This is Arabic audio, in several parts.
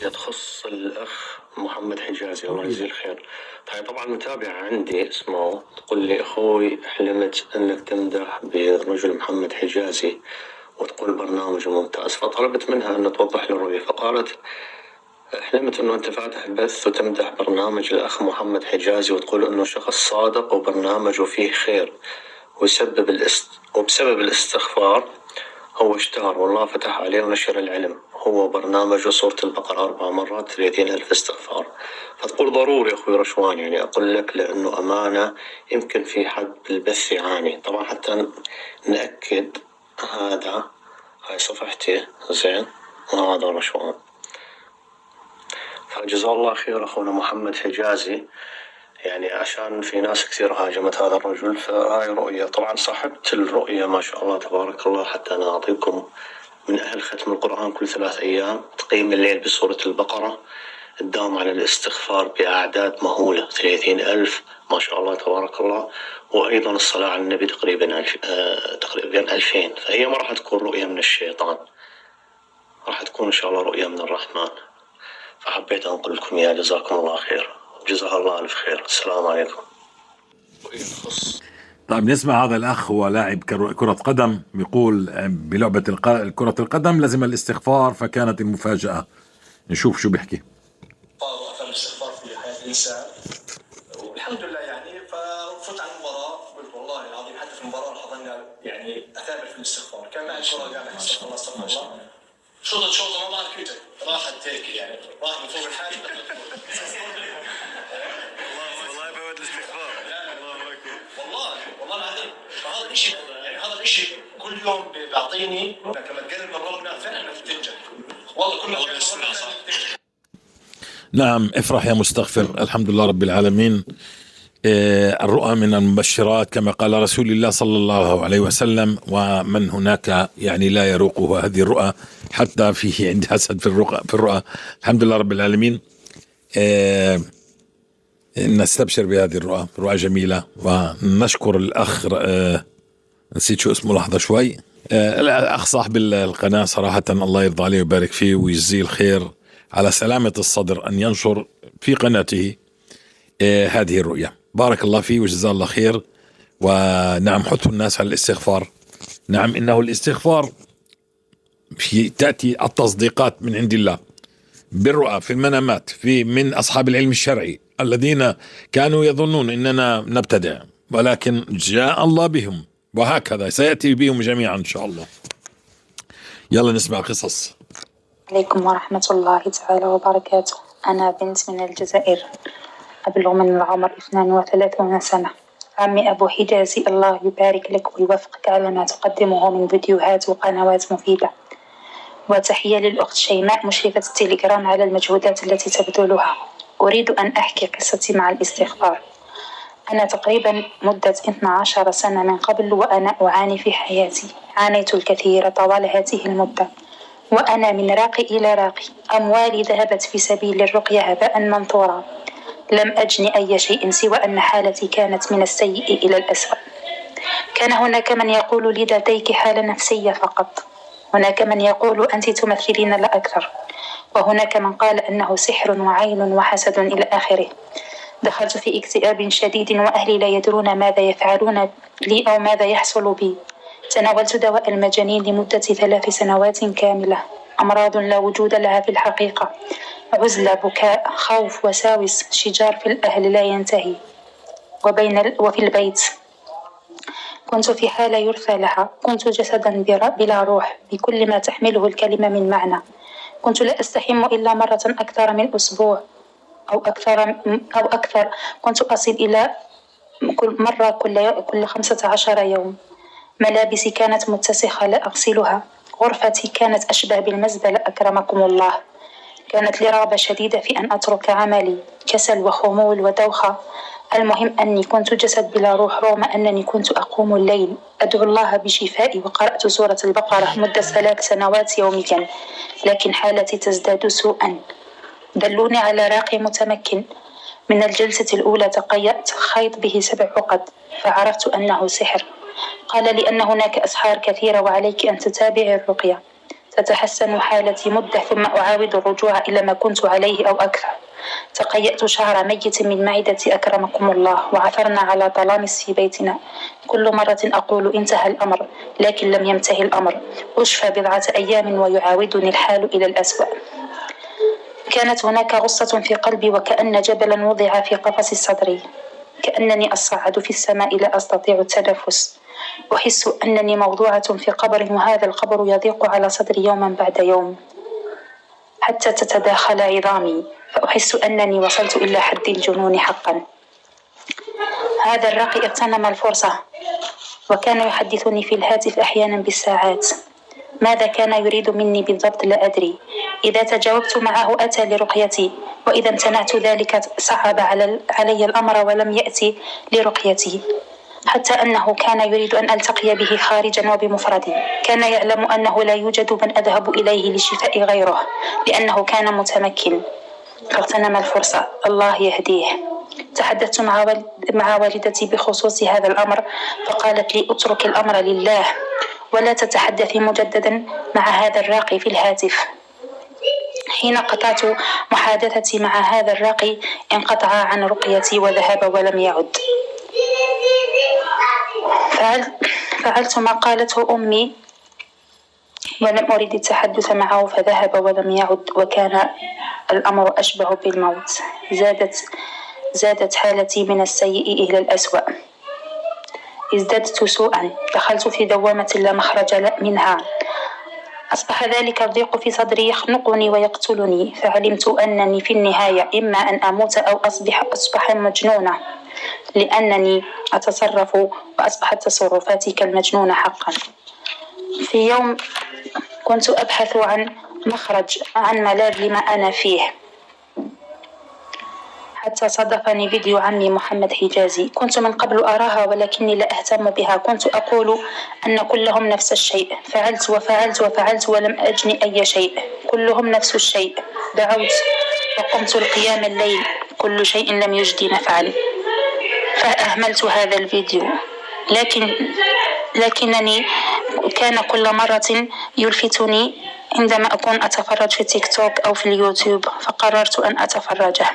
تخص الأخ محمد حجازي الله يجزيه الخير. طبعا متابع عندي اسمه تقول لي أخوي حلمت أنك تمدح بالرجل محمد حجازي وتقول برنامج ممتاز، فطلبت منها أن توضح لي الرؤية، فقالت حلمت أنه أنت فاتح بث وتمدح برنامج الأخ محمد حجازي وتقول أنه شخص صادق وبرنامجه فيه خير وبسبب الاستغفار هو اشتهر والله فتح عليه ونشر العلم، هو برنامجه سورة البقرة 4 مرات 30,000 استغفار. فتقول ضروري أخوي رشوان يعني أقول لك لأنه أمانة يمكن في حد بالبث يعاني. طبعا حتى نأكد هاي صفحتي زين وهذا رشوان. فجزاه الله خير أخونا محمد حجازي، يعني عشان في ناس كثير هاجمت هذا الرجل، فهاي رؤية. طبعا صاحبت الرؤية ما شاء الله تبارك الله، حتى أنا أعطيكم من أهل ختم القرآن كل 3 أيام تقيم الليل بسورة البقرة، تداوم على الاستغفار بأعداد مهولة 30,000 ما شاء الله تبارك الله، وأيضا الصلاة على النبي تقريبا 2000. فهي ما راح تكون رؤية من الشيطان، راح تكون إن شاء الله رؤية من الرحمن. فحبيت أنقل لكم يا جزاكم الله خير، جزاه الله ألف خير. السلام عليكم. طيب نسمع هذا الأخ، هو لاعب كرة قدم، يقول بلعبة كرة القدم لازم الاستغفار، فكانت المفاجأة. نشوف شو بيحكي. أثر الاستغفار في حياة الإنسان، والحمد لله يعني. ففوت على المباراة قلت والله العظيم حتى في المباراة حضرنا يعني أثابر في الاستغفار. كان معي الكرة قاعد أستغفر الله استغفر الله، شوطة ما بعرف كيف راحت هيك يعني، راح من فوق الحاجة والله فوت الاستغفار والله العظيم. فهذا الشيء يعني هذا الشيء كل يوم بيعطيني لما تقرب من ربنا فعلا انك تنجح. والله كل يوم نعم، افرح يا مستغفر. الحمد لله رب العالمين. الرؤى من المبشرات كما قال رسول الله صلى الله عليه وسلم، ومن هناك يعني لا يروقه هذه الرؤى حتى فيه عند حسد في الرؤى. الحمد لله رب العالمين. نستبشر بهذه الرؤى، رؤى جميلة، ونشكر الأخ نسيت شو اسمه لحظة شوي، الأخ صاحب القناة صراحة الله يرضى عليه ويبارك فيه ويجزيه الخير على سلامة الصدر أن ينشر في قناته هذه الرؤية. بارك الله فيه وجزاه الله خير. ونعم، حث الناس على الاستغفار. نعم، إنه الاستغفار تأتي التصديقات من عند الله بالرؤى في المنامات من أصحاب العلم الشرعي الذين كانوا يظنون إننا نبتدع، ولكن جاء الله بهم، وهكذا سيأتي بهم جميعا إن شاء الله. يلا نسمع قصص. عليكم ورحمة الله تعالى وبركاته. أنا بنت من الجزائر، أبلغ من العمر 32 سنة. عمي أبو حجازي الله يبارك لك ويوفقك على ما تقدمه من فيديوهات وقنوات مفيدة. وتحية للأخت شيماء مشرفة التليجرام على المجهودات التي تبذلها. أريد أن أحكي قصتي مع الاستغفار. أنا تقريبا مدة 12 سنة من قبل وأنا أعاني في حياتي، عانيت الكثير طوال هذه المدة، وأنا من راقي إلى راقي. أموالي ذهبت في سبيل الرقية هباء منثورا، لم أجني أي شيء سوى أن حالتي كانت من السيء إلى الأسوأ. كان هناك من يقول لي لديك حالة نفسية فقط، هناك من يقول أنت تمثلين لا أكثر، وهناك من قال أنه سحر وعين وحسد إلى آخره. دخلت في اكتئاب شديد وأهلي لا يدرون ماذا يفعلون لي أو ماذا يحصل بي. تناولت دواء المجانين لمدة 3 سنوات كاملة، أمراض لا وجود لها في الحقيقة، عزلة، بكاء، خوف، وساوس، شجار في الأهل لا ينتهي. وفي البيت كنت في حالة يرثى لها، كنت جسدا بلا روح بكل ما تحمله الكلمة من معنى. كنت لا أستحم إلا مرة أكثر من أسبوع أو أكثر. كنت أصل إلى كل مرة كل 15 يوم. ملابسي كانت متسخة لا أغسلها، غرفتي كانت أشبه بالمزبلة أكرمكم الله. كانت لي رغبة شديدة في أن أترك عملي، كسل وخمول ودوخة. المهم أني كنت جسد بلا روح، رغم أنني كنت أقوم الليل أدعو الله بشفائي، وقرأت سورة البقرة مدة 3 سنوات يوميا، لكن حالتي تزداد سوءا. دلوني على راقي متمكن. من الجلسة الأولى تقيأت خيط به 7 عقد، فعرفت أنه سحر. قال لي أن هناك أسحار كثيرة وعليك أن تتابعي الرقية. تتحسن حالتي مدة ثم أعاود الرجوع إلى ما كنت عليه أو أكثر. تقيأت شعر ميت من معدتي أكرمكم الله، وعثرنا على طلامس في بيتنا. كل مرة أقول انتهى الأمر، لكن لم ينتهي الأمر. أشفى بضعة أيام ويعاودني الحال إلى الأسوأ. كانت هناك غصة في قلبي وكأن جبلا وضع في قفص صدري، كأنني أصعد في السماء لا أستطيع التنفس. أحس أنني موضوعة في قبر، وهذا القبر يضيق على صدري يوما بعد يوم حتى تتداخل عظامي، فأحس أنني وصلت إلى حد الجنون حقا. هذا الراقي اغتنم الفرصة وكان يحدثني في الهاتف أحيانا بالساعات. ماذا كان يريد مني بالضبط لا أدري. إذا تجاوبت معه أتى لرقيتي، وإذا امتنعت ذلك صعب علي الأمر ولم يأتي لرقيتي. حتى أنه كان يريد أن ألتقي به خارجا وبمفردي. كان يعلم أنه لا يوجد من أذهب إليه للشفاء غيره، لأنه كان متمكن. فاغتنم الفرصة، الله يهديه. تحدثت مع والدتي بخصوص هذا الأمر، فقالت لي اترك الأمر لله ولا تتحدثي مجددا مع هذا الراقي في الهاتف. حين قطعت محادثتي مع هذا الراقي انقطع عن رقيتي وذهب ولم يعد. فعلت ما قالته أمي ولم أريد التحدث معه، فذهب ولم يعد، وكان الأمر أشبه بالموت. زادت حالتي من السيء إلى الأسوأ. ازددت سوءا، دخلت في دوامة لا مخرج منها. أصبح ذلك الضيق في صدري يخنقني ويقتلني، فعلمت أنني في النهاية إما أن أموت أو أصبح مجنونة، لأنني أتصرف وأصبحت تصرفاتي كالمجنونة حقا. في يوم كنت أبحث عن مخرج، عن ملاذ لما أنا فيه، حتى صادفني فيديو عمي محمد حجازي. كنت من قبل أراها ولكني لا أهتم بها. كنت أقول أن كلهم نفس الشيء. فعلت وفعلت وفعلت ولم أجني أي شيء. كلهم نفس الشيء. دعوت وقمت لقيام الليل، كل شيء لم يجدي نفعا. فأهملت هذا الفيديو، لكنني كان كل مرة يلفتني عندما أكون أتفرج في تيك توك أو في اليوتيوب، فقررت أن أتفرجه.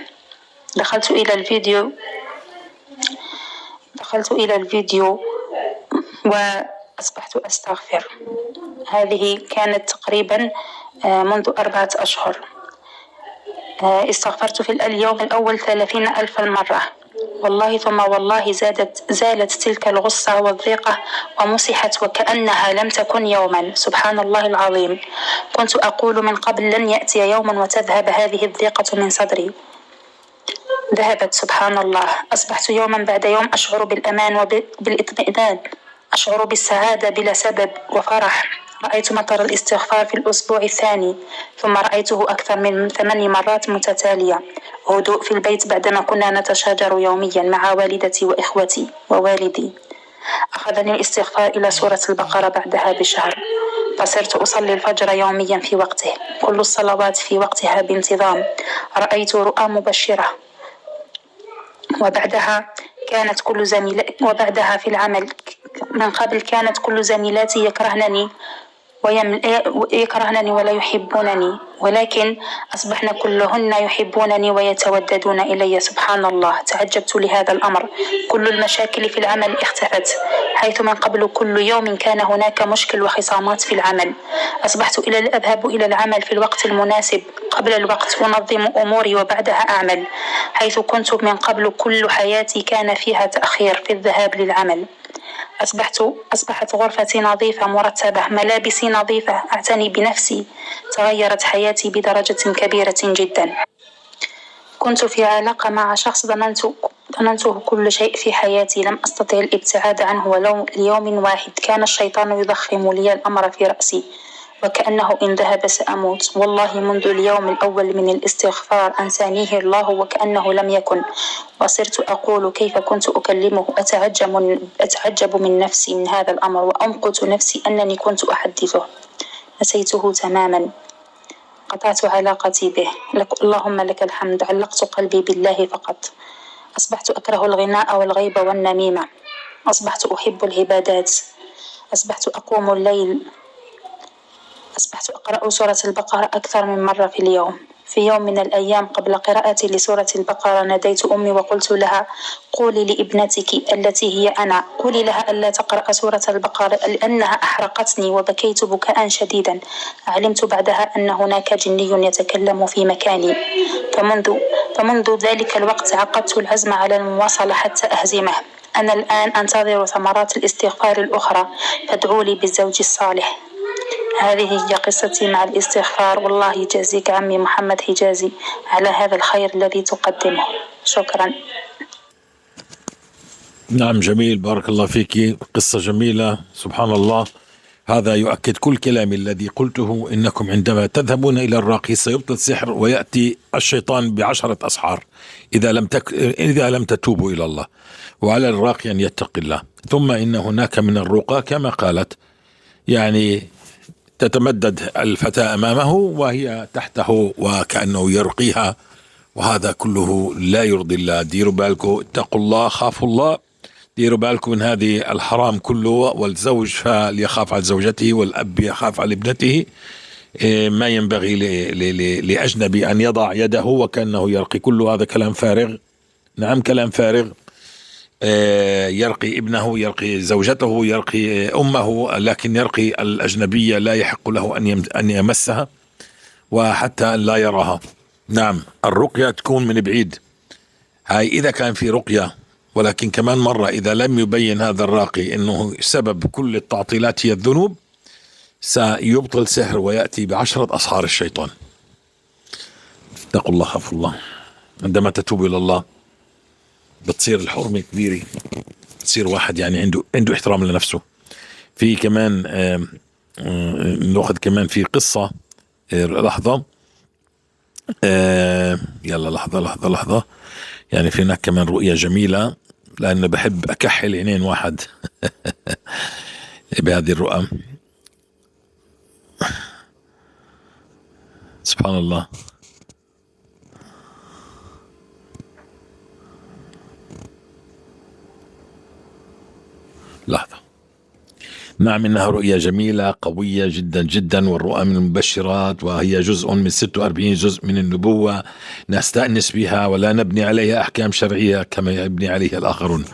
دخلت إلى الفيديو وأصبحت أستغفر. هذه كانت تقريبا منذ 4 أشهر. استغفرت في اليوم الأول 30,000 مرة. والله ثم والله زالت تلك الغصة والضيقة ومسحت وكأنها لم تكن يوما. سبحان الله العظيم. كنت أقول من قبل لن يأتي يوما وتذهب هذه الضيقة من صدري. ذهبت سبحان الله. أصبحت يوما بعد يوم أشعر بالأمان وبالاطمئنان، أشعر بالسعادة بلا سبب وفرح. رأيت مطر الاستغفار في الأسبوع الثاني، ثم رأيته أكثر من 8 مرات متتالية. هدوء في البيت بعدما كنا نتشاجر يوميا مع والدتي وإخوتي ووالدي. أخذني الاستغفار إلى سورة البقرة بعدها بشهر، فصرت أصلي الفجر يوميا في وقته، كل الصلوات في وقتها بانتظام. رأيت رؤى مبشرة. وبعدها في العمل من قبل كانت كل زميلاتي يكرهنني ولا يحبونني، ولكن أصبحن كلهن يحبونني ويتوددون إلي. سبحان الله. تعجبت لهذا الأمر. كل المشاكل في العمل اختفت، حيث من قبل كل يوم كان هناك مشكل وخصامات في العمل. أصبحت أذهب إلى العمل في الوقت المناسب، قبل الوقت أنظم أموري وبعدها أعمل، حيث كنت من قبل كل حياتي كان فيها تأخير في الذهاب للعمل. أصبحت غرفتي نظيفة مرتبة، ملابسي نظيفة، أعتني بنفسي. تغيرت حياتي بدرجة كبيرة جدا. كنت في علاقة مع شخص ظننته كل شيء في حياتي، لم أستطع الابتعاد عنه ولو ليوم واحد. كان الشيطان يضخم لي الأمر في رأسي وكأنه إن ذهب سأموت. والله منذ اليوم الأول من الاستغفار أنسانيه الله وكأنه لم يكن، وصرت أقول كيف كنت أكلمه. أتعجب من نفسي من هذا الأمر، وأمقت نفسي أنني كنت أحدثه. نسيته تماما. قطعت علاقتي به. اللهم لك الحمد. علقت قلبي بالله فقط. أصبحت أكره الغناء والغيبة والنميمة. أصبحت أحب العبادات. أصبحت أقوم الليل. أصبحت أقرأ سورة البقرة أكثر من مرة في اليوم. في يوم من الأيام قبل قراءتي لسورة البقرة ناديت أمي وقلت لها: قولي لابنتك التي هي أنا، قولي لها ألا تقرأ سورة البقرة لأنها أحرقتني، وبكيت بكاء شديدا. علمت بعدها أن هناك جني يتكلم في مكاني، فمنذ ذلك الوقت عقدت العزم على المواصلة حتى أهزمه. أنا الآن أنتظر ثمرات الاستغفار الأخرى، فادعوا لي بالزوج الصالح. هذه هي قصتي مع الاستغفار، والله يجازيك عمي محمد حجازي على هذا الخير الذي تقدمه. شكرا. نعم، جميل، بارك الله فيك، قصة جميلة، سبحان الله. هذا يؤكد كل كلامي الذي قلته، إنكم عندما تذهبون إلى الراقي سيبطل السحر ويأتي الشيطان ب10 أسحار إذا لم تتوبوا إلى الله، وعلى الراقي أن يتقي الله. ثم إن هناك من الرقى كما قالت، يعني تتمدد الفتاة أمامه وهي تحته وكأنه يرقيها، وهذا كله لا يرضي الله. ديروا بالكم، اتقوا الله، خافوا الله، ديروا بالكم من هذه الحرام كله. والزوج فليخاف على زوجته، والأب يخاف على ابنته. ما ينبغي لأجنبي أن يضع يده وكأنه يرقي، كل هذا كلام فارغ. نعم، كلام فارغ. يرقي ابنه، يرقي زوجته، يرقي أمه، لكن يرقي الأجنبية لا يحق له أن يمسها، وحتى أن لا يراها. نعم، الرقية تكون من بعيد، هاي إذا كان في رقية. ولكن كمان مرة، إذا لم يبين هذا الراقي أنه سبب كل التعطيلات هي الذنوب، سيبطل سحر ويأتي ب10 أسحار الشيطان. اتقوا الله، خافوا الله. عندما تتوب إلى الله بتصير الحرمة كبيرة، بتصير واحد يعني عنده احترام لنفسه. في كمان نأخذ كمان في قصة، لحظة، يلا لحظة. يعني في هناك كمان رؤية جميلة، لأنه بحب أكحل عينين واحد بهذه الرؤى. سبحان الله. لحظة. نعم، إنها رؤية جميلة قوية جدا جدا، والرؤى من المبشرات، وهي جزء من 46 جزء من النبوة نستأنس بها ولا نبني عليها أحكام شرعية كما يبني عليها الآخرون.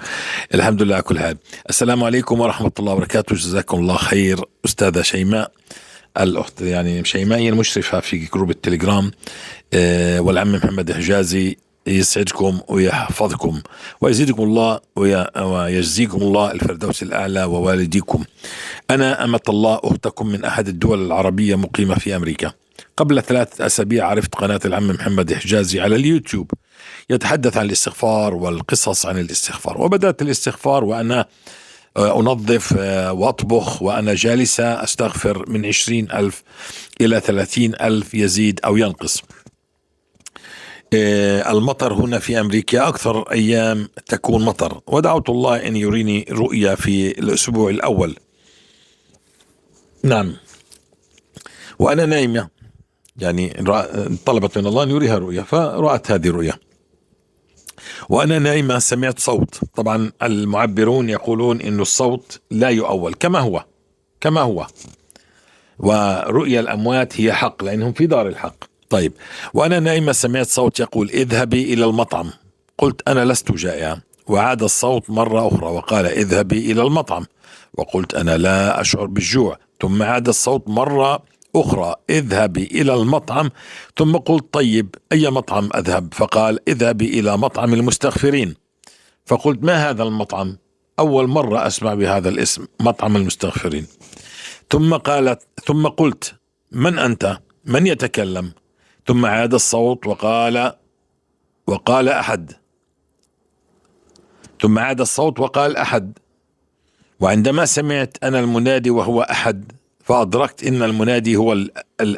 الحمد لله. كل هذا. السلام عليكم ورحمة الله وبركاته. جزاكم الله خير أستاذة شيماء، الأخت يعني شيماء المشرفة في جروب التليجرام، والعم محمد حجازي. يسعدكم ويحفظكم ويزيدكم الله ويجزيكم الله الفردوس الأعلى ووالديكم. أنا أمة الله، أختكم من أحد الدول العربية مقيمة في أمريكا. قبل 3 أسابيع عرفت قناة العم محمد حجازي على اليوتيوب، يتحدث عن الاستغفار والقصص عن الاستغفار، وبدأت الاستغفار وأنا أنظف وأطبخ، وأنا جالسة أستغفر من 20,000 إلى 30,000، يزيد أو ينقص. المطر هنا في أمريكا أكثر أيام تكون مطر، ودعوت الله أن يريني رؤيا في الأسبوع الأول. نعم، وأنا نايمة، يعني طلبت من الله أن يريها رؤيا، فرأت هذه الرؤيا وأنا نايمة. سمعت صوت، طبعا المعبرون يقولون أن الصوت لا يؤول كما هو، ورؤيا الأموات هي حق لأنهم في دار الحق. طيب، وأنا نايمة سمعت صوت يقول: اذهبي إلى المطعم. قلت: أنا لست جائعة. وعاد الصوت مرة أخرى وقال: اذهبي إلى المطعم. وقلت: أنا لا أشعر بالجوع. ثم عاد الصوت مرة أخرى: اذهبي إلى المطعم. ثم قلت: طيب، أي مطعم أذهب؟ فقال: اذهبي إلى مطعم المستغفرين. فقلت: ما هذا المطعم؟ أول مرة أسمع بهذا الاسم، مطعم المستغفرين. ثم قلت: من أنت؟ من يتكلم؟ ثم عاد الصوت وقال أحد. ثم عاد الصوت وقال أحد. وعندما سمعت أنا المنادي وهو أحد، فأدركت إن المنادي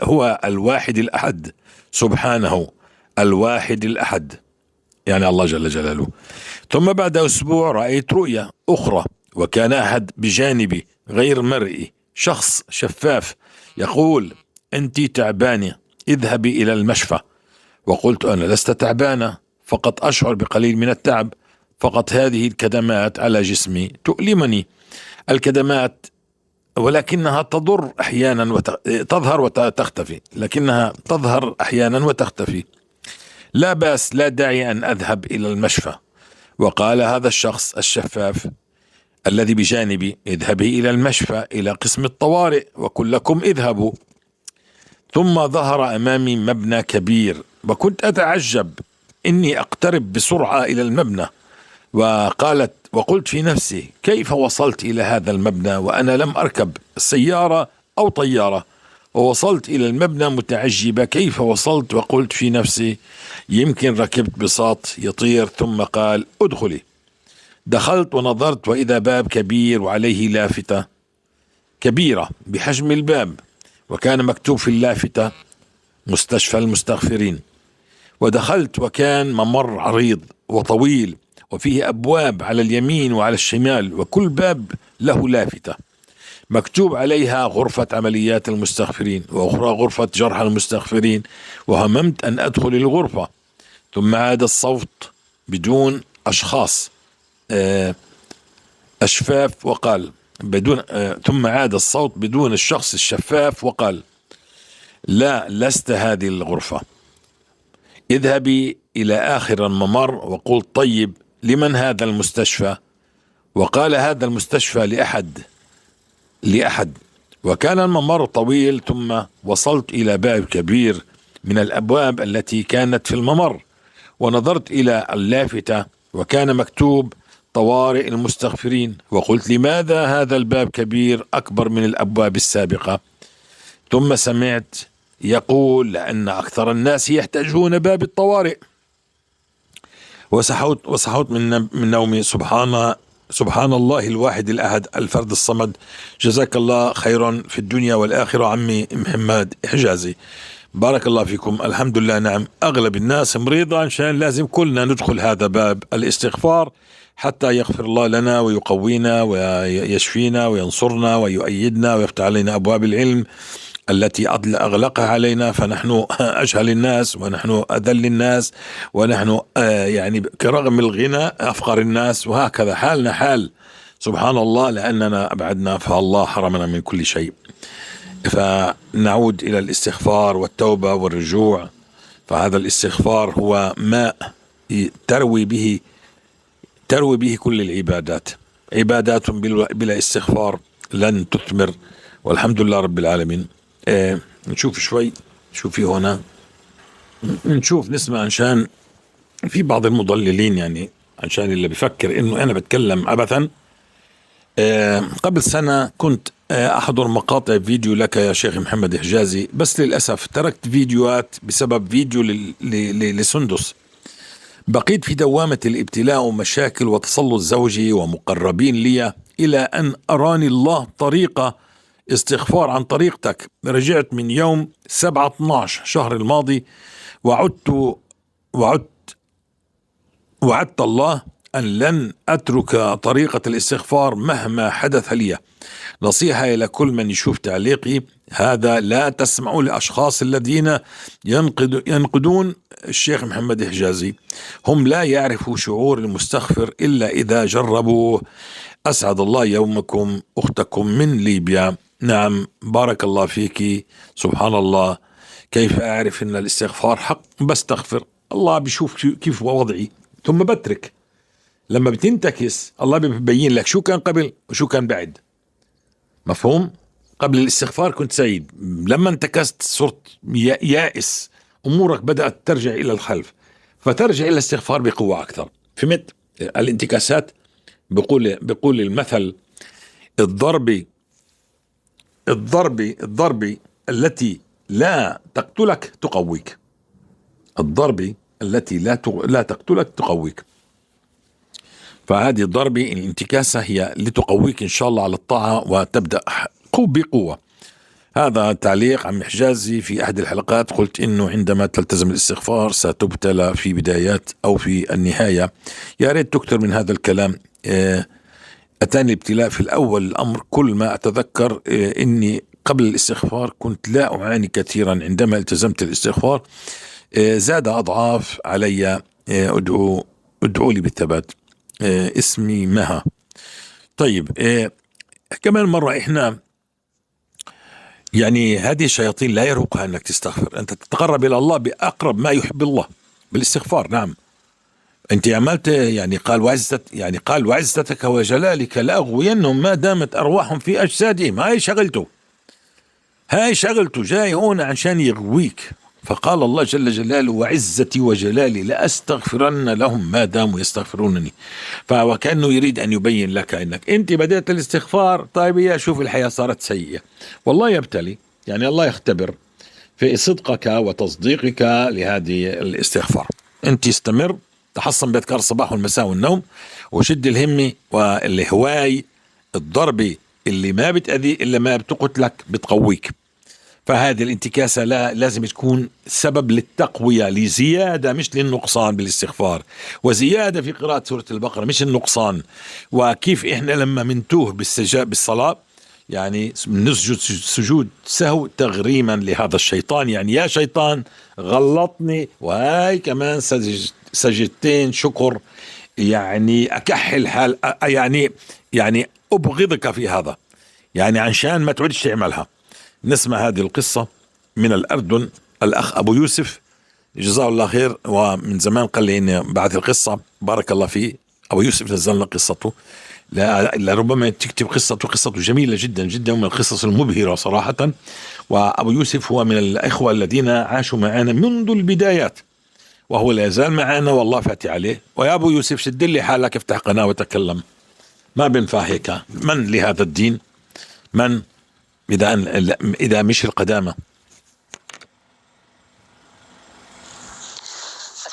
هو الواحد الأحد، سبحانه، الواحد الأحد، يعني الله جل جلاله. ثم بعد أسبوع رأيت رؤيا أخرى، وكان أحد بجانبي غير مرئي، شخص شفاف، يقول: أنت تعبانة، اذهبي إلى المشفى. وقلت: أنا لست تعبانة، فقط أشعر بقليل من التعب، فقط هذه الكدمات على جسمي تؤلمني. الكدمات ولكنها تضر أحيانا تظهر وتختفي، لكنها تظهر أحيانا وتختفي. لا بأس، لا داعي أن أذهب إلى المشفى. وقال هذا الشخص الشفاف الذي بجانبي: اذهبي إلى المشفى، إلى قسم الطوارئ، وقل لكم اذهبوا. ثم ظهر أمامي مبنى كبير، وكنت أتعجب إني أقترب بسرعة إلى المبنى، وقلت في نفسي: كيف وصلت إلى هذا المبنى وأنا لم أركب سيارة أو طيارة؟ ووصلت إلى المبنى متعجبة كيف وصلت، وقلت في نفسي: يمكن ركبت بساط يطير. ثم قال: ادخلي. دخلت ونظرت، وإذا باب كبير وعليه لافتة كبيرة بحجم الباب، وكان مكتوب في اللافتة: مستشفى المستغفرين. ودخلت، وكان ممر عريض وطويل، وفيه أبواب على اليمين وعلى الشمال، وكل باب له لافتة مكتوب عليها: غرفة عمليات المستغفرين، وأخرى غرفة جرحى المستغفرين. وهممت أن أدخل الغرفة، ثم عاد الصوت بدون أشخاص أشفاف وقال ثم عاد الصوت بدون الشخص الشفاف وقال: لا، لست هذه الغرفة، اذهبي إلى آخر الممر وقل: طيب، لمن هذا المستشفى؟ وقال: هذا المستشفى لأحد. وكان الممر طويل، ثم وصلت إلى باب كبير من الأبواب التي كانت في الممر، ونظرت إلى اللافتة وكان مكتوب: طوارئ المستغفرين. وقلت: لماذا هذا الباب كبير أكبر من الأبواب السابقة؟ ثم سمعت يقول: لأن أكثر الناس يحتاجون باب الطوارئ. وصحوت من نومي. سبحان الله الواحد الأحد الفرد الصمد. جزاك الله خيرا في الدنيا والآخرة عمي محمد حجازي، بارك الله فيكم. الحمد لله، نعم، أغلب الناس مريضة، عشان لازم كلنا ندخل هذا باب الاستغفار حتى يغفر الله لنا ويقوينا ويشفينا وينصرنا ويؤيدنا ويفتح علينا أبواب العلم التي أغلقها علينا، فنحن أجهل الناس ونحن أذل الناس ونحن يعني كرغم الغنى أفقر الناس، وهكذا حالنا حال. سبحان الله، لأننا أبعدنا فالله حرمنا من كل شيء. فنعود إلى الاستغفار والتوبة والرجوع. فهذا الاستغفار هو ماء تروي به كل العبادات. عبادات بلا استغفار لن تثمر، والحمد لله رب العالمين. نشوف شوي شو في هنا، نسمع، عشان في بعض المضللين، يعني عشان اللي بفكر انه انا بتكلم عبثا. قبل سنة كنت احضر مقاطع فيديو لك يا شيخ محمد حجازي، بس للأسف تركت فيديوهات بسبب فيديو لسندس. بقيت في دوامة الابتلاء ومشاكل وتسلط زوجي ومقربين لي، إلى أن أراني الله طريقة استغفار عن طريقتك. رجعت من يوم 7/12 شهر الماضي، وعدت الله أن لن أترك طريقة الاستغفار مهما حدث لي. نصيحة إلى كل من يشوف تعليقي هذا: لا تسمعوا لأشخاص الذين ينقدون الشيخ محمد حجازي، هم لا يعرفوا شعور المستغفر إلا إذا جربوا. أسعد الله يومكم، أختكم من ليبيا. نعم، بارك الله فيك. سبحان الله، كيف أعرف أن الاستغفار حق؟ بستغفر، الله بيشوف كيف وضعي، ثم بترك. لما بتنتكس الله بيبين لك شو كان قبل وشو كان بعد. مفهوم؟ قبل الاستغفار كنت سعيد، لما انتكست صرت يائس، أمورك بدأت ترجع إلى الخلف، فترجع إلى الاستغفار بقوة أكثر. فهمت؟ الانتكاسات بيقول المثل: الضرب التي لا تقتلك تقويك. الضرب التي لا تقتلك تقويك. فهذه الضربة الانتكاسة هي لتقويك إن شاء الله على الطاعة، وتبدأ بقوة. هذا تعليق عن حجازي في أحد الحلقات. قلت إنه عندما تلتزم الاستغفار ستبتلى في بدايات أو في النهاية. يا ريت تكثر من هذا الكلام. أتاني الابتلاء في الأول الأمر، كل ما أتذكر إني قبل الاستغفار كنت لا أعاني كثيرا، عندما التزمت الاستغفار زاد أضعاف علي. ادعوا لي بالثبات. اسمي مها. طيب، كمان مرة إحنا يعني هذه الشياطين لا يروقها أنك تستغفر، أنت تتقرب إلى الله بأقرب ما يحب الله بالاستغفار. نعم، أنت عملت يعني قال وعزتك وجلالك لأغوينهم ما دامت أرواحهم في أجسادهم. هاي شغلته جاي هون عشان يغويك. فقال الله جل جلاله وعزتي وجلالي لأستغفرن لهم ما داموا يستغفرونني. فكأنه يريد أن يبين لك أنك أنت بدأت الاستغفار، طيب يا شوف الحياة صارت سيئة، والله يبتلي، يعني الله يختبر في صدقك وتصديقك لهذه الاستغفار. أنت استمر، تحصن بأذكار الصباح والمساء والنوم، وشد الهمة والهواي الضربة اللي ما بتأذي إلا ما بتقتلك بتقويك. فهذه الانتكاسة لازم تكون سبب للتقوية، لزيادة مش للنقصان بالاستغفار، وزيادة في قراءة سورة البقرة مش النقصان. وكيف إحنا لما منتوه بالصلاة يعني نسجد سجود سهو تغريما لهذا الشيطان، يعني يا شيطان غلطني وهاي كمان سجدتين شكر، يعني أكحل حال، يعني أبغضك في هذا، يعني عشان ما تعودش تعملها. نسمع هذه القصة من الأردن. الأخ أبو يوسف جزاه الله خير، ومن زمان قال لي إني بعد القصة بارك الله فيه. أبو يوسف نزلنا قصته، لربما تكتب قصته جميلة جدا جدا، ومن القصص المبهرة صراحة. وأبو يوسف هو من الإخوة الذين عاشوا معنا منذ البدايات، وهو لا يزال معنا والله فاتي عليه. ويا أبو يوسف شد لي حالك، افتح قناة وتكلم، ما بينفع هيك. من لهذا الدين؟ من إذا مش القدامى؟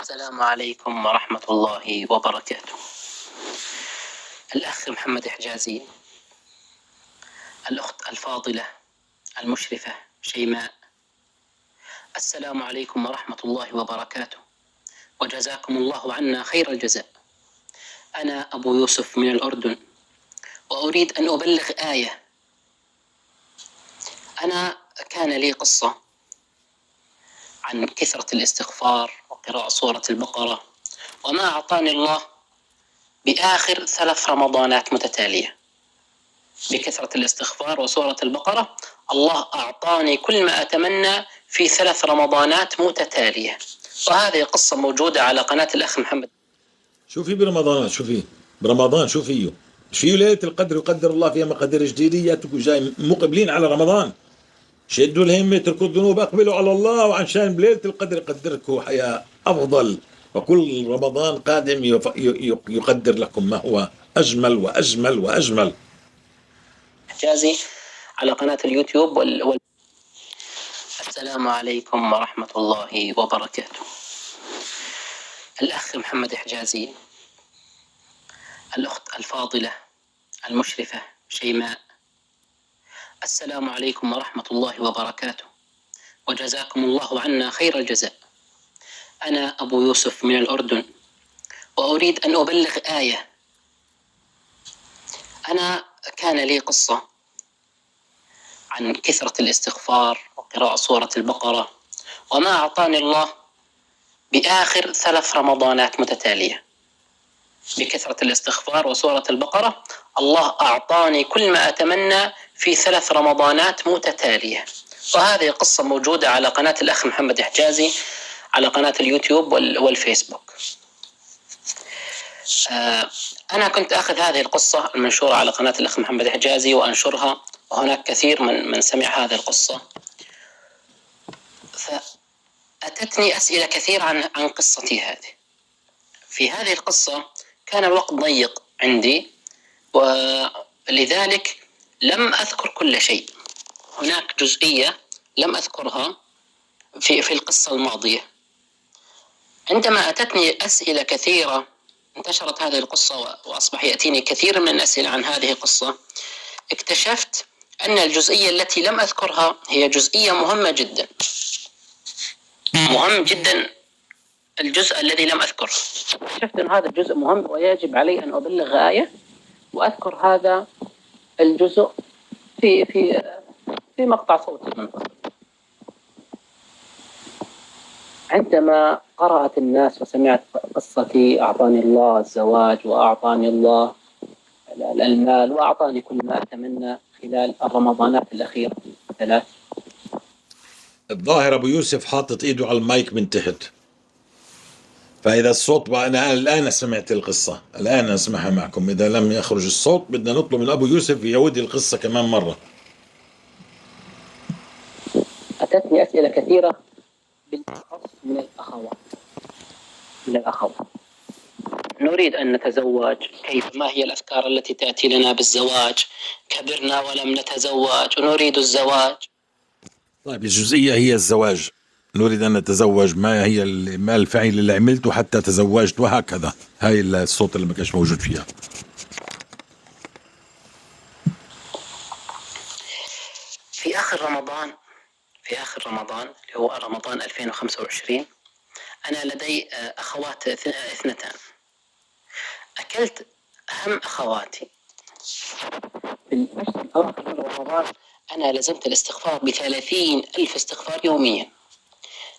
السلام عليكم ورحمة الله وبركاته. الأخ محمد حجازي، الأخت الفاضلة المشرفة شيماء، السلام عليكم ورحمة الله وبركاته، وجزاكم الله عنا خير الجزاء. أنا أبو يوسف من الأردن، وأريد أن أبلغ آية. أنا كان لي قصة عن كثرة الاستغفار وقراءة سورة البقرة، وما أعطاني الله بآخر 3 رمضانات متتالية بكثرة الاستغفار وسورة البقرة. الله أعطاني كل ما أتمنى في 3 رمضانات متتالية، وهذه قصة موجودة على قناة الأخ محمد. شوفي برمضان، شوفيه ليلة القدر يقدر الله فيها مقادير جديدة. جاي مقبلين على رمضان، شدوا الهمة، اتركوا الذنوب، اقبلوا على الله، وعشان بليلة القدر يقدركم حياة أفضل، وكل رمضان قادم يقدر لكم ما هو أجمل وأجمل وأجمل. حجازي على قناة اليوتيوب السلام عليكم ورحمة الله وبركاته. الأخ محمد حجازي، الأخت الفاضلة المشرفة شيماء، السلام عليكم ورحمة الله وبركاته، وجزاكم الله عنا خير الجزاء. أنا أبو يوسف من الأردن، وأريد أن أبلغ آية. أنا كان لي قصة عن كثرة الاستغفار وقراءة سورة البقرة، وما أعطاني الله بآخر 3 رمضانات متتالية بكثرة الاستغفار وسورة البقرة. الله أعطاني كل ما أتمنى في 3 رمضانات متتالية، وهذه قصة موجودة على قناة الأخ محمد حجازي على قناة اليوتيوب والفيسبوك. أنا كنت أخذ هذه القصة المنشورة على قناة الأخ محمد حجازي وأنشرها، وهناك كثير من سمع هذه القصة، فأتتني أسئلة كثير عن قصتي هذه. في هذه القصة كان الوقت ضيق عندي، ولذلك لم أذكر كل شيء. هناك جزئية لم أذكرها في القصة الماضية. عندما أتتني أسئلة كثيرة انتشرت هذه القصة، وأصبح يأتيني كثير من الأسئلة عن هذه القصة، اكتشفت أن الجزئية التي لم أذكرها هي جزئية مهمة جدا. مهم جدا الجزء الذي لم أذكره. اكتشفت أن هذا الجزء مهم، ويجب علي أن أبلغ آية وأذكر هذا الجزء في مقطع صوتي منفصل. عندما قرأت الناس وسمعت قصتي، أعطاني الله الزواج، وأعطاني الله المال، وأعطاني كل ما أتمنى خلال الرمضانات الأخيرة 3، الظاهر ابو يوسف حاطط ايده على المايك من تحت، فاذا الصوت بقى، انا الان سمعت القصه، الان اسمعها معكم، اذا لم يخرج الصوت بدنا نطلب من ابو يوسف يعود القصه كمان مره. أتتني أسئلة كثيرة بالأخص من الأخوات. نريد أن نتزوج، كيف، ما هي الأفكار التي تأتي لنا بالزواج؟ كبرنا ولم نتزوج ونريد الزواج. طيب الجزئيه هي الزواج، نريد ان نتزوج، ما هي ما الفعل اللي عملته حتى تزوجت، وهكذا. هاي الصوت اللي ما كانش موجود فيها. في آخر رمضان اللي هو رمضان 2025، أنا لدي أخوات اثنتان. أكلت هم أخواتي في العشر الأواخر من رمضان. أنا لزمت الاستغفار ب30,000 استغفار يوميا،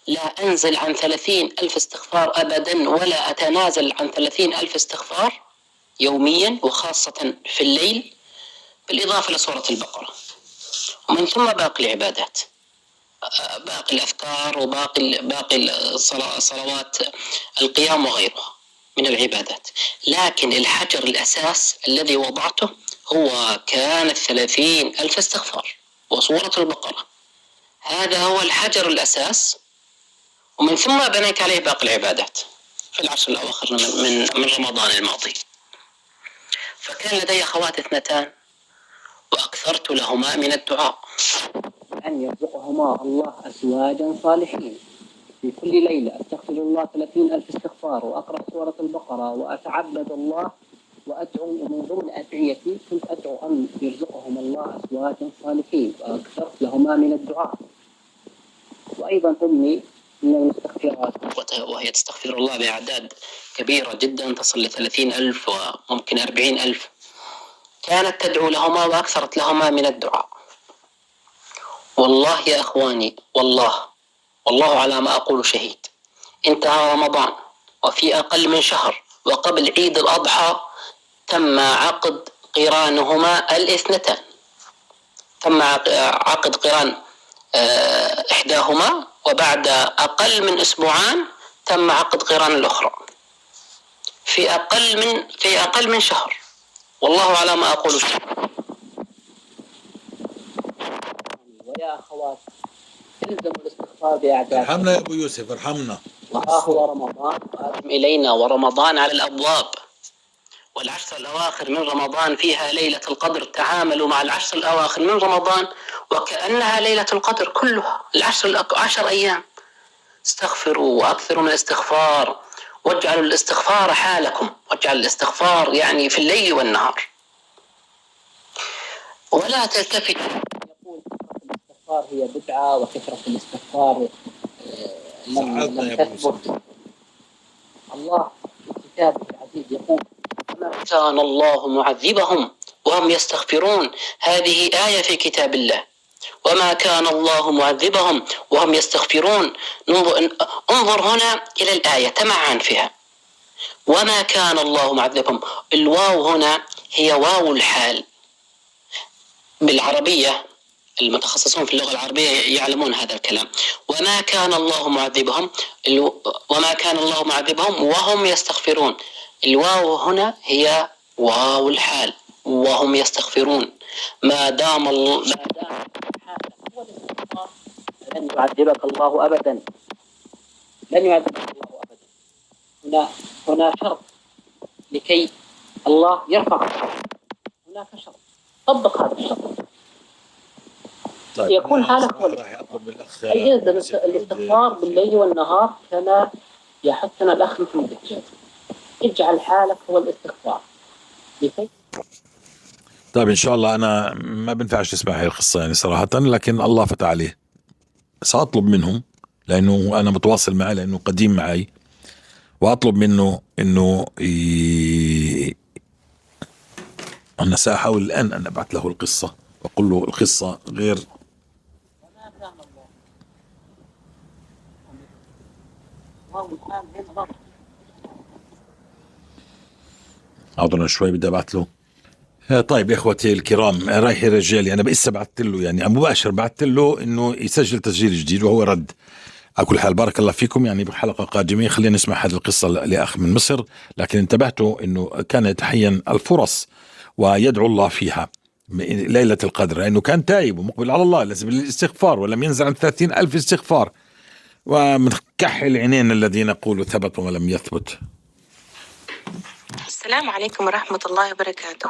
لا أنزل عن 30,000 استغفار أبدا، ولا أتنازل عن 30,000 استغفار يوميا، وخاصة في الليل، بالإضافة لسورة البقرة، ومن ثم باقي العبادات، باقي الأذكار، باقي الصلوات، القيام وغيرها من العبادات. لكن الحجر الأساس الذي وضعته هو كان 30,000 استغفار وسورة البقرة. هذا هو الحجر الأساس، ومن ثم بنيت عليه باقي العبادات في العشر الأواخر من رمضان الماضي. فكان لدي أخوات اثنتان، وأكثرت لهما من الدعاء أن يرزقهما الله أزواجا صالحين. في كل ليلة أستغفر الله 30,000 استغفار، وأقرأ سورة البقرة، وأتعبد الله، وأدعو. من ضمن أدعيتي كنت أدعو أن يرزقهم الله أزواجا صالحين، وأكثرت لهما من الدعاء. وأيضا أمي من المستغفرات، وهي تستغفر الله بأعداد كبيرة جدا تصل ل30,000 وممكن 40,000. كانت تدعو لهما وأكثرت لهما من الدعاء. والله يا أخواني، والله على ما أقول شهيد، انتهى رمضان وفي أقل من شهر وقبل عيد الأضحى تم عقد قرانهما الاثنتان. تم عقد قران إحداهما، وبعد أقل من أسبوعان تم عقد قران الأخرى في أقل من شهر. والله على ما أقول شهيد. ويا أخوات، الزموا الاستغفار بأعداد. ارحمنا يا ابو يوسف، ارحمنا. وها هو رمضان قادم إلينا، ورمضان على الأبواب، والعشر الأواخر من رمضان فيها ليلة القدر. تعاملوا مع العشر الأواخر من رمضان وكأنها ليلة القدر كلها، 10 أيام. استغفروا وأكثروا من الاستغفار، واجعلوا الاستغفار حالكم، واجعل الاستغفار يعني في الليل والنهار، ولا تلتفت. يقول كثرة الاستغفار هي بدعة، وكثرة الاستغفار لم تثبت. الله في كتابه العزيز يقول: ما كان الله معذبهم وهم يستغفرون. هذه آية في كتاب الله، وما كان الله معذبهم وهم يستغفرون. انظر هنا إلى الآية، تمعن فيها. وما كان الله معذبهم، الواو هنا هي واو الحال. بالعربية المتخصصون في اللغة العربية يعلمون هذا الكلام. وما كان الله معذبهم وهم يستغفرون. الواو هنا هي واو الحال، وهم يستغفرون. ما دام لن يعذبك الله أبدا، لن يعذبك الله أبدا. هنا شرط لكي الله يرفع. هناك شرط، طبق هذا الشرط. طيب يكون حالك الاستغفار بالليل والنهار كما يحثنا الأخ محمد الجاد. اجعل حالك هو الاستغفار. طيب ان شاء الله، انا ما بنفعش اسمع هاي القصه يعني صراحه، لكن الله فتح عليه. ساطلب منهم، لانه انا متواصل معه، لانه قديم معي، واطلب منه انه انا ساحاول الان ان ابعث له القصه، واقول له القصه غير. حاضر شوي بدي ابعث له طيب يا اخوتي الكرام، رايح يا رجالي، انا بقيت بعثت له يعني مباشر، بعثت له انه يسجل تسجيل جديد وهو رد. على كل حال بارك الله فيكم، يعني بحلقة قادمة خلينا نسمع هذه القصة لأخ من مصر، لكن انتبهتوا أنه كان يتحين الفرص ويدعو الله فيها ليلة القدر، لأنه كان تايب ومقبل على الله، لازم الاستغفار، ولم ينزل عن 30,000 استغفار، ومن كحل عينين الذين يقولوا ثبت وما لم يثبت. السلام عليكم ورحمة الله وبركاته.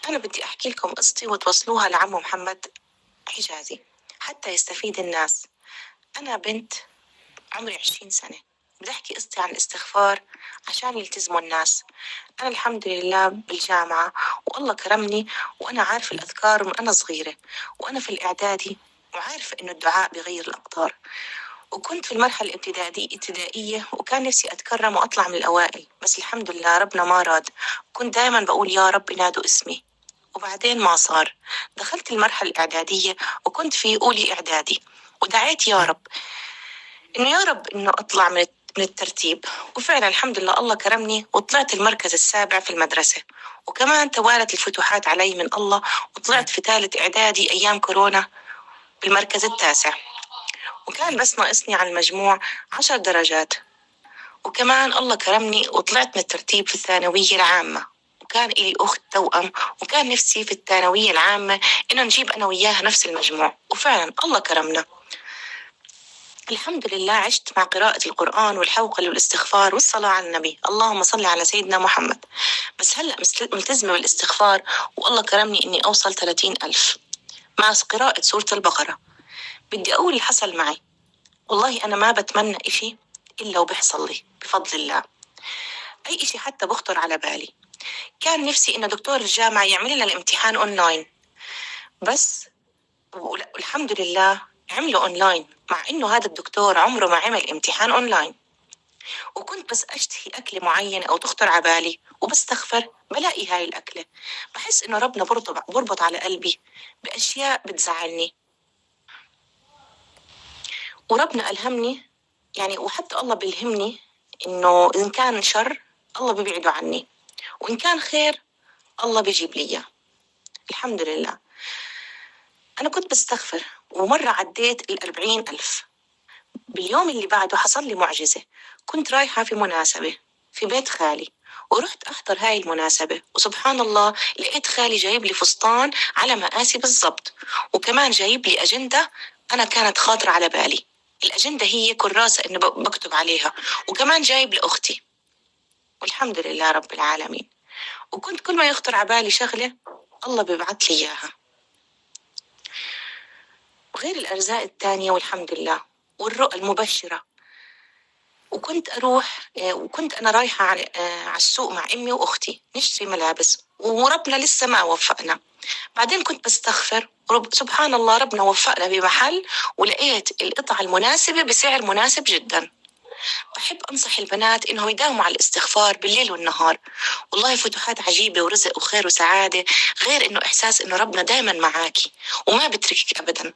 أنا بدي أحكي لكم قصتي وتوصلوها لعمو محمد حجازي حتى يستفيد الناس. أنا بنت عمري 20 سنة، بدي أحكي قصتي عن الاستغفار عشان يلتزموا الناس. أنا الحمد لله بالجامعة والله كرمني، وأنا عارف الأذكار من أنا صغيرة، وأنا في الإعدادي وعارفة إنه الدعاء بيغير الأقدار. وكنت في المرحلة الابتدائية وكان نفسي أتكرم وأطلع من الأوائل، بس الحمد لله ربنا ما راد. كنت دائما بقول يا رب نادوا اسمي، وبعدين ما صار. دخلت المرحلة الإعدادية وكنت في أولي إعدادي، ودعيت يا رب إنه أطلع من الترتيب، وفعلا الحمد لله الله كرمني وطلعت المركز السابع في المدرسة. وكمان توالت الفتوحات علي من الله، وطلعت في ثالث إعدادي أيام كورونا بالمركز التاسع، وكان بس ناقصني على المجموع 10 درجات. وكمان الله كرمني وطلعت من الترتيب في الثانوية العامة، وكان إلي أخت توأم، وكان نفسي في الثانوية العامة إنه نجيب أنا وياها نفس المجموع، وفعلا الله كرمنا الحمد لله. عشت مع قراءة القرآن والحوقل والاستغفار والصلاة على النبي، اللهم صل على سيدنا محمد. بس هلأ ملتزمة بالاستغفار، والله كرمني إني أوصل 30,000 مع قراءة سورة البقرة. بدي أقول اللي حصل معي، والله أنا ما بتمنى إشي إلا وبيحصل لي بفضل الله. أي إشي حتى بخطر على بالي. كان نفسي إنه دكتور الجامعة يعمل لنا الامتحان أونلاين، بس والحمد لله عمله أونلاين، مع إنه هذا الدكتور عمره ما عمل امتحان أونلاين. وكنت بس أشتهي أكلة معينة أو تخطر على بالي وبستغفر بلاقي هاي الأكلة. بحس إنه ربنا بربط على قلبي بأشياء بتزعلني، وربنا ألهمني يعني، وحتى الله بيلهمني إنه إن كان شر الله بيبعده عني، وإن كان خير الله بيجيب لي إياه. الحمد لله أنا كنت بستغفر، ومرة عديت 40,000. باليوم اللي بعده حصل لي معجزة. كنت رايحة في مناسبة في بيت خالي، ورحت أحضر هاي المناسبة، وسبحان الله لقيت خالي جايب لي فستان على مقاسي بالضبط، وكمان جايب لي أجندة أنا كانت خاطرة على بالي. الأجندة هي كراسة إنه بكتب عليها، وكمان جايب لأختي، والحمد لله رب العالمين. وكنت كل ما يخطر على بالي شغلة الله بيبعت لي إياها، وغير الأرزاق التانية والحمد لله والرؤى المبشرة. وكنت أنا رايحة على السوق مع أمي وأختي نشتري ملابس، وربنا لسه ما وفقنا. بعدين كنت بستغفر، سبحان الله ربنا وفقنا بمحل، ولقيت القطعة المناسبة بسعر مناسب جدا. بحب أنصح البنات إنهم يداوموا على الاستغفار بالليل والنهار، والله فتوحات عجيبة ورزق وخير وسعادة، غير إنه إحساس إنه ربنا دائما معاكي وما بتركك أبدا.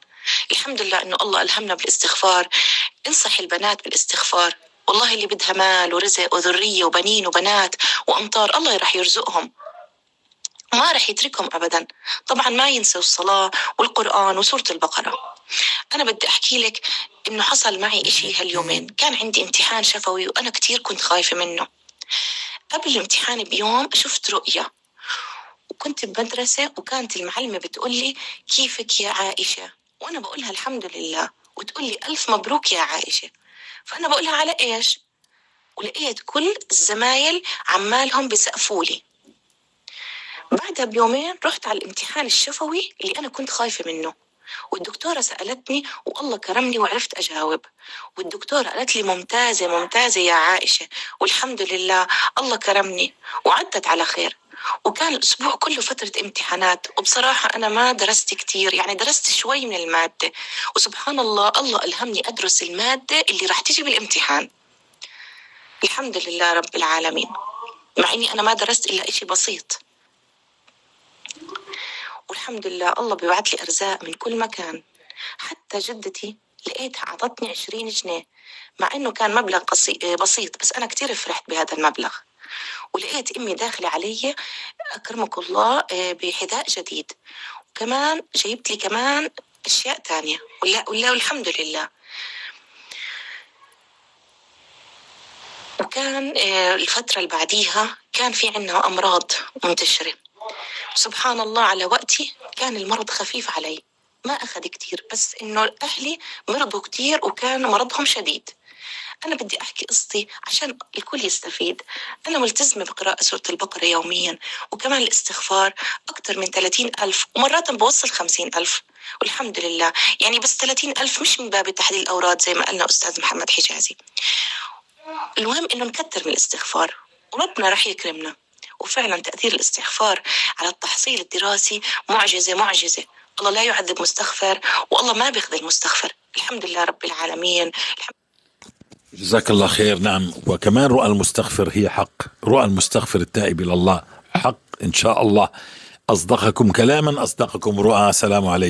الحمد لله إنه الله ألهمنا بالاستغفار. انصح البنات بالاستغفار، والله اللي بدها مال ورزق وذرية وبنين وبنات وأمطار الله رح يرزقهم، ما رح يتركهم أبدا. طبعا ما ينسوا الصلاة والقرآن وسورة البقرة. أنا بدي أحكي لك إنه حصل معي إشي هاليومين. كان عندي امتحان شفوي وأنا كتير كنت خايفة منه. قبل الامتحان بيوم شفت رؤية، وكنت بمدرسة، وكانت المعلمة بتقولي كيفك يا عائشة، وأنا بقولها الحمد لله، وتقولي ألف مبروك يا عائشة. فأنا بقولها على إيش؟ ولقيت كل الزمايل عمالهم بيسقفولي. بعدها بيومين رحت على الامتحان الشفوي اللي أنا كنت خايفة منه، والدكتورة سألتني والله كرمني وعرفت أجاوب. والدكتورة قالت لي ممتازة ممتازة يا عائشة، والحمد لله الله كرمني وعدت على خير. وكان الأسبوع كله فترة امتحانات، وبصراحة أنا ما درست كتير، يعني درست شوي من المادة، وسبحان الله الله ألهمني أدرس المادة اللي راح تيجي بالامتحان. الحمد لله رب العالمين، مع إني أنا ما درست إلا إشي بسيط، والحمد لله الله بيبعت لي أرزاق من كل مكان. حتى جدتي لقيتها أعطتني 20 جنيه، مع إنه كان مبلغ بسيط، بس أنا كتير فرحت بهذا المبلغ. ولقيت أمي داخلة علي أكرمك الله بحذاء جديد، وكمان جايبت لي كمان أشياء تانية والحمد لله. وكان الفترة اللي بعديها كان في عنا أمراض منتشرة، سبحان الله على وقتي كان المرض خفيف علي، ما أخذ كتير، بس إنه أهلي مرضوا كتير وكان مرضهم شديد. أنا بدي أحكي قصتي عشان الكل يستفيد. أنا ملتزمة بقراءة سورة البقرة يوميا، وكمان الاستغفار أكتر من 30,000 ومرات بوصل 50,000 والحمد لله. يعني بس 30,000 مش من باب تحليل الأوراد زي ما قالنا أستاذ محمد حجازي. المهم إنه نكتر من الاستغفار وربنا رح يكرمنا. وفعلا تأثير الاستغفار على التحصيل الدراسي معجزة. الله لا يعذب مستغفر، والله ما بيخذل مستغفر. الحمد لله رب العالمين. جزاك الله خير. نعم، وكمان رؤى المستغفر هي حق، رؤى المستغفر التائب إلى الله حق إن شاء الله. أصدقكم كلاما أصدقكم رؤى. سلام عليكم.